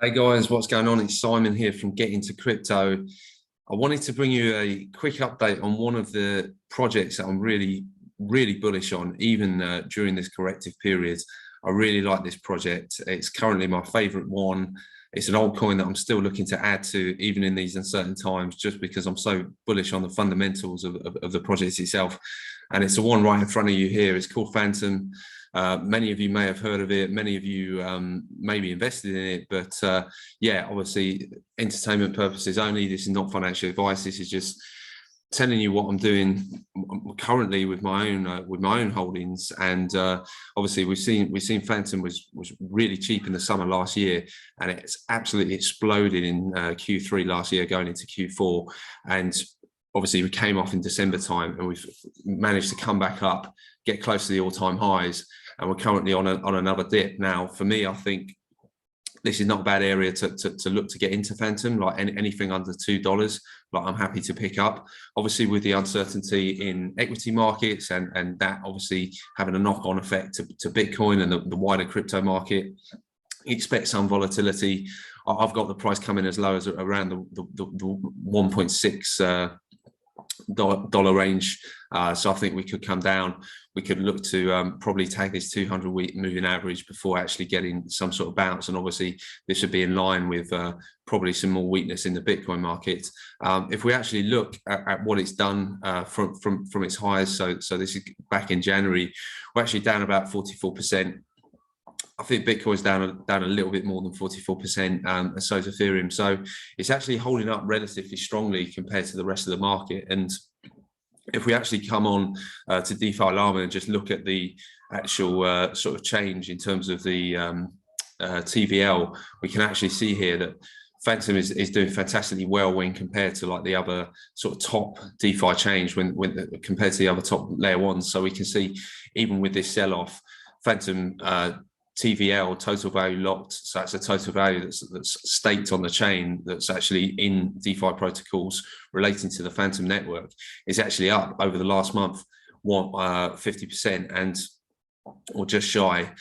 Hey guys, what's going on? It's Simon here from Get Into Crypto. I wanted to bring you a quick update on one of the projects that I'm really bullish on, even during this corrective period. I really like this project. It's currently my favorite one. It's an old coin that I'm still looking to add to, even in these uncertain times, just because I'm so bullish on the fundamentals of the project itself. And it's the one right in front of you here. It's called Fantom. Many of you may have heard of it. Many of you may be invested in it, but yeah, obviously entertainment purposes only. This is not financial advice. This is just telling you what I'm doing currently with my own holdings. And obviously we've seen Fantom was really cheap in the summer last year, and it's absolutely exploded in Q3 last year going into Q4. And obviously we came off in December time, and we've managed to come back up, get close to the all-time highs, and we're currently on another dip. Now, for me, I think this is not a bad area to look to get into Fantom. Like anything under $2, like I'm happy to pick up. Obviously, with the uncertainty in equity markets and that obviously having a knock-on effect to Bitcoin and the wider crypto market, expect some volatility. I've got the price coming as low as around the 1.6 dollar range, so I think we could come down. We could look to probably take this 200-week moving average before actually getting some sort of bounce, and obviously this should be in line with probably some more weakness in the Bitcoin market. If we actually look at what it's done from its highs, so this is back in January, we're actually down about 44%. I think Bitcoin's down a little bit more than 44%, and so is Ethereum. So it's actually holding up relatively strongly compared to the rest of the market. And if we actually come on to DeFi Llama and just look at the actual sort of change in terms of the TVL, we can actually see here that Fantom is doing fantastically well when compared to like the other sort of top DeFi change when compared to the other top layer ones. So we can see even with this sell-off, Fantom TVL, total value locked, so that's a total value that's staked on the chain that's actually in DeFi protocols relating to the Fantom network, is actually up over the last month 50% and or just shy.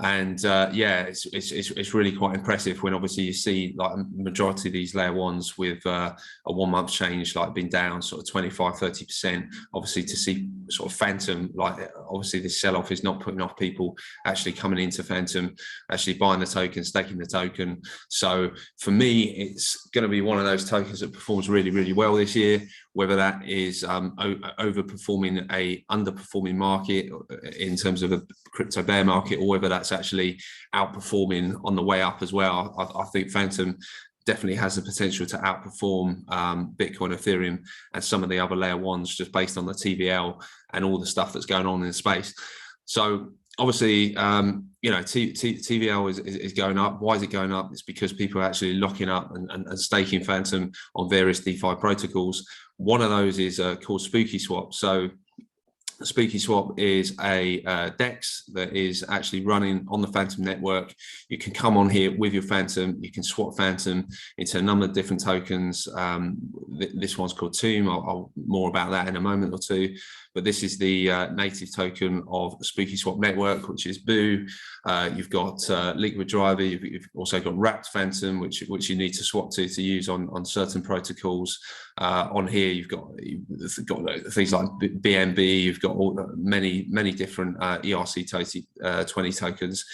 And yeah, it's really quite impressive when obviously you see like a majority of these layer ones with a 1 month change like been down sort of 25-30%. Obviously to see sort of Fantom, like obviously this sell-off is not putting off people actually coming into Fantom, actually buying the token, staking the token. So for me, it's going to be one of those tokens that performs really well this year, whether that is overperforming a underperforming market in terms of a crypto bear market, or whether that's actually outperforming on the way up as well. I think Fantom definitely has the potential to outperform Bitcoin, Ethereum, and some of the other layer ones, just based on the TVL and all the stuff that's going on in the space. So obviously, you know, TVL is going up. Why is it going up? It's because people are actually locking up and staking Fantom on various DeFi protocols. One of those is called Spooky Swap. So Spooky Swap is a DEX that is actually running on the Fantom network. You can come on here with your Fantom. You can swap Fantom into a number of different tokens. This one's called Tomb. I'll more about that in a moment or two. But this is the native token of Spooky Swap network, which is Boo. You've got Liquid Driver. You've also got Wrapped Fantom, which you need to swap to use on certain protocols. On here, you've got things like BNB. You've got many different ERC20 tokens,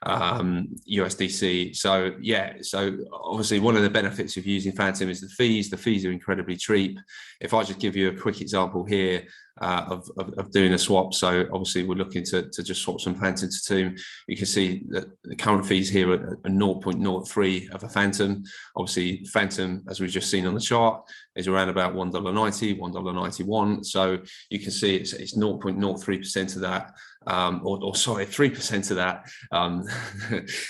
USDC. So yeah, so obviously one of the benefits of using Fantom is the fees. The fees are incredibly cheap. If I just give you a quick example here of doing a swap, so obviously we're looking to just swap some Fantom to Tomb. You can see that the current fees here are 0.03 of a Fantom. Obviously Fantom, as we've just seen on the chart, is around about $1.90, $1.91. So you can see it's 0.03% of that, or sorry, 3% of that,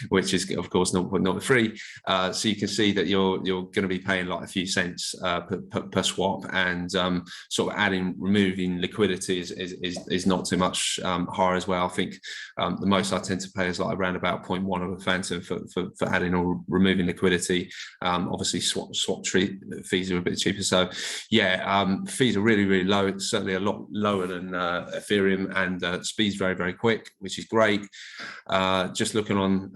which is of course 0.03. So you can see that you're going to be paying like a few cents per swap, and sort of removing liquidity is not too much higher as well. I think the most I tend to pay is like around about 0.1 of a Fantom for adding or removing liquidity. Obviously swap treat fees are a bit cheaper. So yeah, fees are really low. It's certainly a lot lower than Ethereum, and speed's very very, very quick, which is great. Just looking on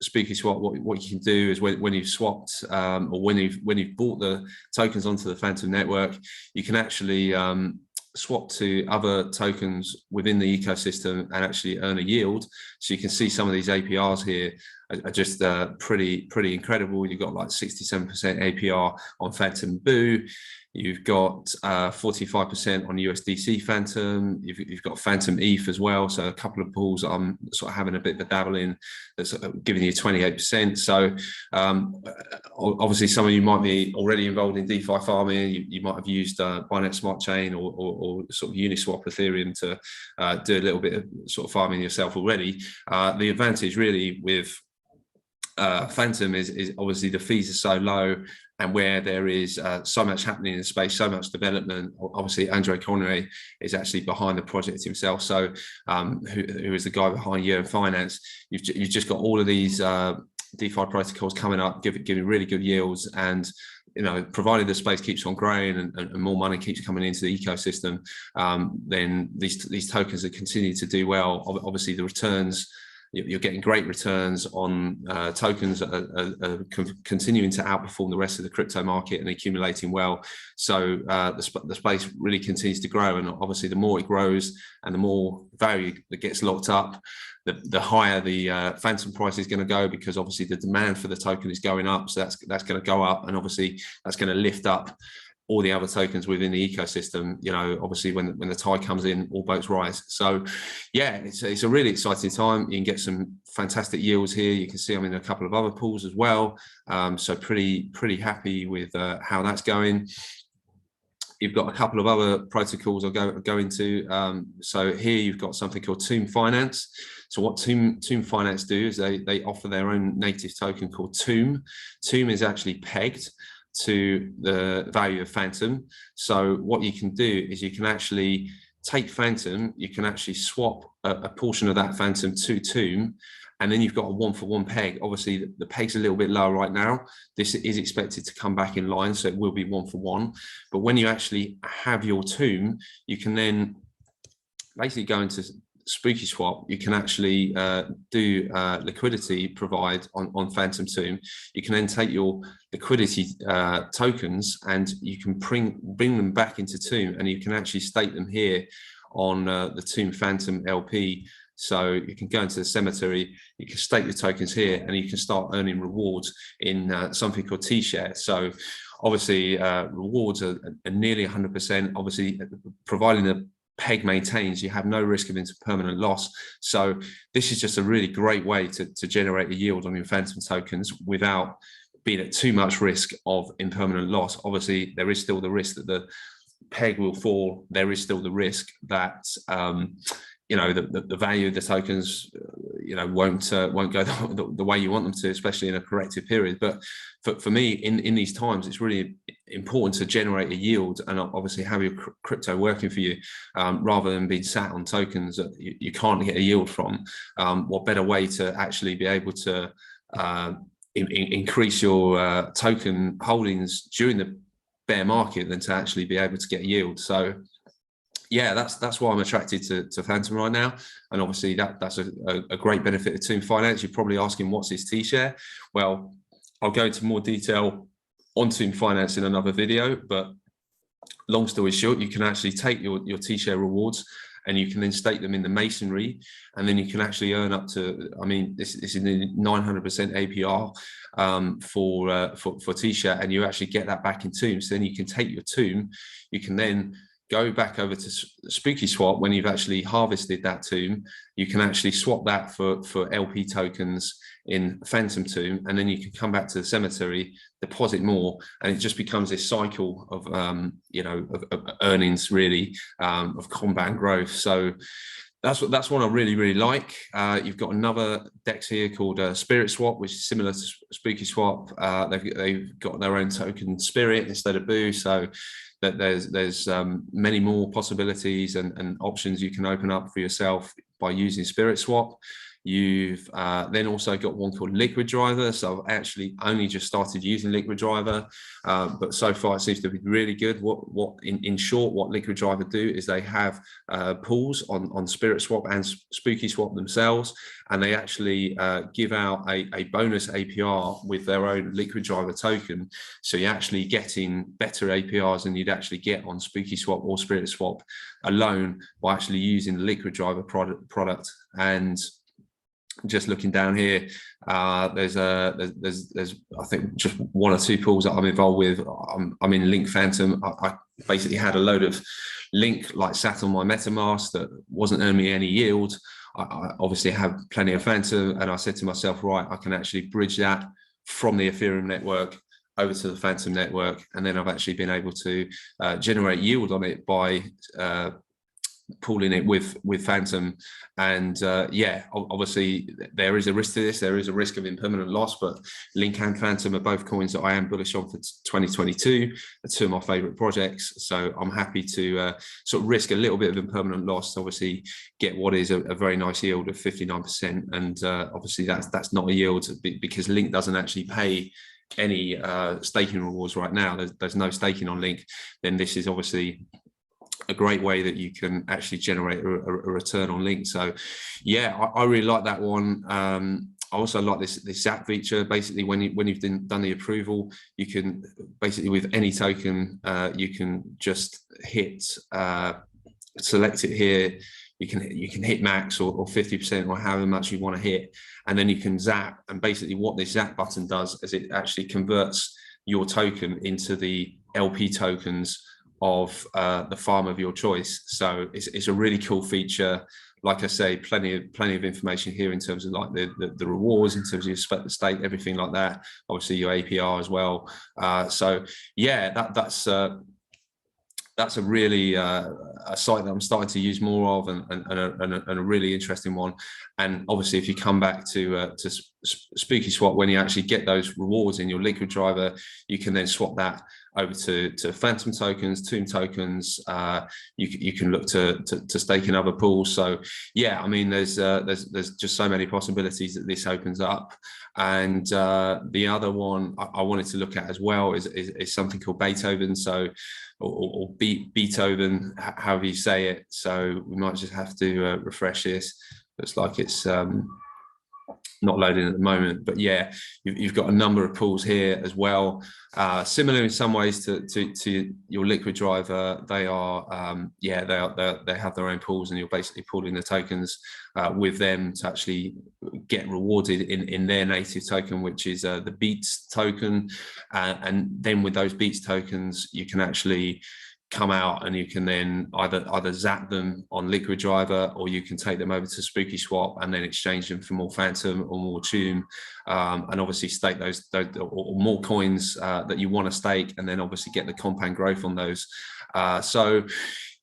Spooky Swap, what you can do is when you've swapped or when you've bought the tokens onto the Fantom network, you can actually swap to other tokens within the ecosystem and actually earn a yield. So you can see some of these APRs here are just pretty incredible. You've got like 67% APR on Fantom Boo. You've got 45% on USDC Fantom. You've got Fantom ETH as well. So a couple of pools I'm sort of having a bit of a dabble in that's giving you 28%. So obviously some of you might be already involved in DeFi farming. You might have used Binance Smart Chain or sort of Uniswap Ethereum to do a little bit of sort of farming yourself already. The advantage really with Fantom is obviously the fees are so low, and where there is so much happening in the space, so much development. Obviously, Andre Conway is actually behind the project himself. So, who is the guy behind Year in Finance? You've just got all of these DeFi protocols coming up, giving really good yields, and provided the space keeps on growing and more money keeps coming into the ecosystem, then these tokens that continue to do well. Obviously, the returns. You're getting great returns on tokens that are continuing to outperform the rest of the crypto market and accumulating well. So the space really continues to grow, and obviously the more it grows and the more value that gets locked up, the higher the Fantom price is going to go, because obviously the demand for the token is going up. So that's going to go up, and obviously that's going to lift up all the other tokens within the ecosystem. Obviously when the tide comes in, all boats rise. So yeah, it's a really exciting time. You can get some fantastic yields here. You can see I'm in a couple of other pools as well. So pretty happy with how that's going. You've got a couple of other protocols I'll go into. So here you've got something called Tomb Finance. So what Tomb Finance do is they offer their own native token called Tomb. Tomb is actually pegged to the value of Fantom. So what you can do is you can actually take Fantom, you can actually swap a portion of that Fantom to Tomb, and then you've got a 1-for-1 peg. Obviously the peg's a little bit lower right now. This is expected to come back in line, so it will be 1-for-1. But when you actually have your Tomb, you can then basically go into Spooky Swap. You can actually do liquidity provide on Fantom Tomb. You can then take your liquidity tokens and you can bring them back into Tomb, and you can actually stake them here on the Tomb Fantom LP. So you can go into the cemetery, you can stake your tokens here, and you can start earning rewards in something called T-share. So obviously rewards are nearly 100%. Obviously, providing the peg maintains, you have no risk of into permanent loss. So this is just a really great way to generate a yield on your Fantom tokens without being at too much risk of impermanent loss. Obviously, there is still the risk that the peg will fall. There is still the risk that the value of the tokens won't go the way you want them to, especially in a corrective period. But for me, in these times, it's really important to generate a yield and obviously have your crypto working for you, rather than being sat on tokens that you can't get a yield from. What better way to actually be able to increase your token holdings during the bear market than to actually be able to get a yield? So yeah, that's why I'm attracted to Fantom right now. And obviously that's a great benefit of Tomb Finance. You're probably asking, what's his T-share? Well, I'll go into more detail on Tomb Finance in another video, but long story short, you can actually take your T-share rewards and you can then stake them in the masonry, and then you can actually earn up to, this is in 900% APR for T-share, and you actually get that back in Tomb. So then you can take your Tomb, you can then go back over to Spooky Swap. When you've actually harvested that Tomb, you can actually swap that for LP tokens in Fantom Tomb, and then you can come back to the cemetery, deposit more, and it just becomes this cycle of of earnings, really, of compound growth. So that's what I really like. You've got another DEX here called Spirit Swap, which is similar to Spooky Swap. They've got their own token Spirit instead of Boo, so that there's many more possibilities and options you can open up for yourself by using Spirit Swap. You've then also got one called Liquid Driver. So I've actually only just started using Liquid Driver, but so far it seems to be really good. In short, what Liquid Driver do is they have pools on Spirit Swap and Spooky Swap themselves, and they actually give out a bonus APR with their own Liquid Driver token. So you're actually getting better APRs than you'd actually get on Spooky Swap or Spirit Swap alone by actually using the Liquid Driver product. And just looking down here, there's I think just one or two pools that I'm involved with. I'm in Link Fantom. I basically had a load of Link like sat on my MetaMask that wasn't earning me any yield. I obviously have plenty of Fantom, and I said to myself, right, I can actually bridge that from the Ethereum network over to the Fantom network, and then I've actually been able to generate yield on it by pooling it with Fantom. And yeah, obviously there is a risk to this. There is a risk of impermanent loss, but Link and Fantom are both coins that I am bullish on for 2022. They're two of my favorite projects, so I'm happy to sort of risk a little bit of impermanent loss, obviously get what is a very nice yield of 59%. And obviously that's not a yield because Link doesn't actually pay any staking rewards right now. There's no staking on Link. Then this is obviously a great way that you can actually generate a return on Link. So yeah, I really like that one. I also like this Zap feature. Basically, when you've done the approval, you can basically with any token, you can just hit select it here. You can hit max or 50% or however much you want to hit, and then you can zap. And basically, what this zap button does is it actually converts your token into the LP tokens of the farm of your choice. So it's a really cool feature. Like I say, plenty of information here in terms of like the rewards, in terms of your stake, everything like that. Obviously your APR as well. So yeah, that's a really a site that I'm starting to use more of, and a really interesting one. And obviously, if you come back to Spooky Swap, when you actually get those rewards in your Liquid Driver, you can then swap that over to Fantom tokens, Tomb tokens. You can look to stake in other pools. So yeah, I mean, there's just so many possibilities that this opens up. And the other one I wanted to look at as well is something called Beethoven. So or Beethoven, however you say it. So we might just have to refresh this. Looks like it's not loading at the moment, but yeah, you've got a number of pools here as well. Similar in some ways to your Liquid Driver. They are they have their own pools, and you're basically pooling the tokens with them to actually get rewarded in their native token, which is the Beats token. And then with those Beats tokens, you can actually come out and you can then either zap them on Liquid Driver, or you can take them over to Spooky Swap and then exchange them for more Fantom or more Tomb, and obviously stake those or more coins that you want to stake, and then obviously get the compound growth on those. So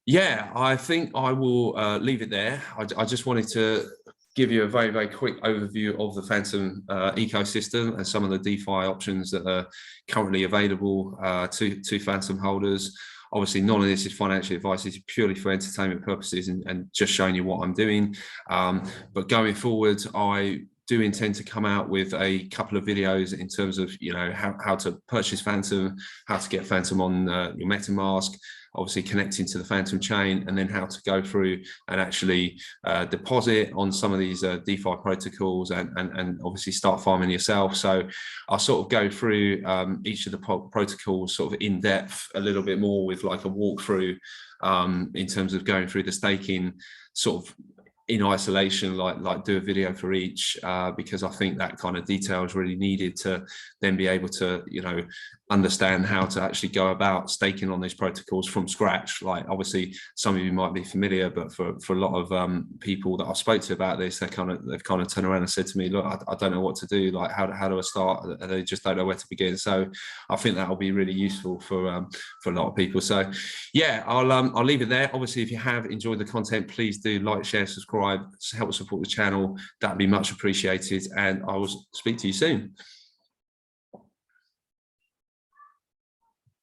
yeah, I think I will leave it there. I just wanted to give you a very, very quick overview of the Fantom ecosystem and some of the DeFi options that are currently available to Fantom holders. Obviously, none of this is financial advice. It's purely for entertainment purposes and just showing you what I'm doing. But going forward, I do intend to come out with a couple of videos in terms of, you know, how to purchase Fantom, how to get Fantom on your MetaMask, obviously connecting to the Fantom chain, and then how to go through and actually deposit on some of these DeFi protocols and obviously start farming yourself. So I'll sort of go through each of the protocols sort of in depth a little bit more with like a walkthrough in terms of going through the staking sort of in isolation, like do a video for each, because I think that kind of detail is really needed to then be able to, you know, understand how to actually go about staking on these protocols from scratch. Like obviously some of you might be familiar, but for a lot of people that I spoke to about this, they've kind of turned around and said to me, look, I don't know what to do. Like how do I start? And they just don't know where to begin. So I think that will be really useful for a lot of people. So yeah, I'll leave it there. Obviously, if you have enjoyed the content, please do like, share, subscribe, help support the channel. That'd be much appreciated. And I will speak to you soon.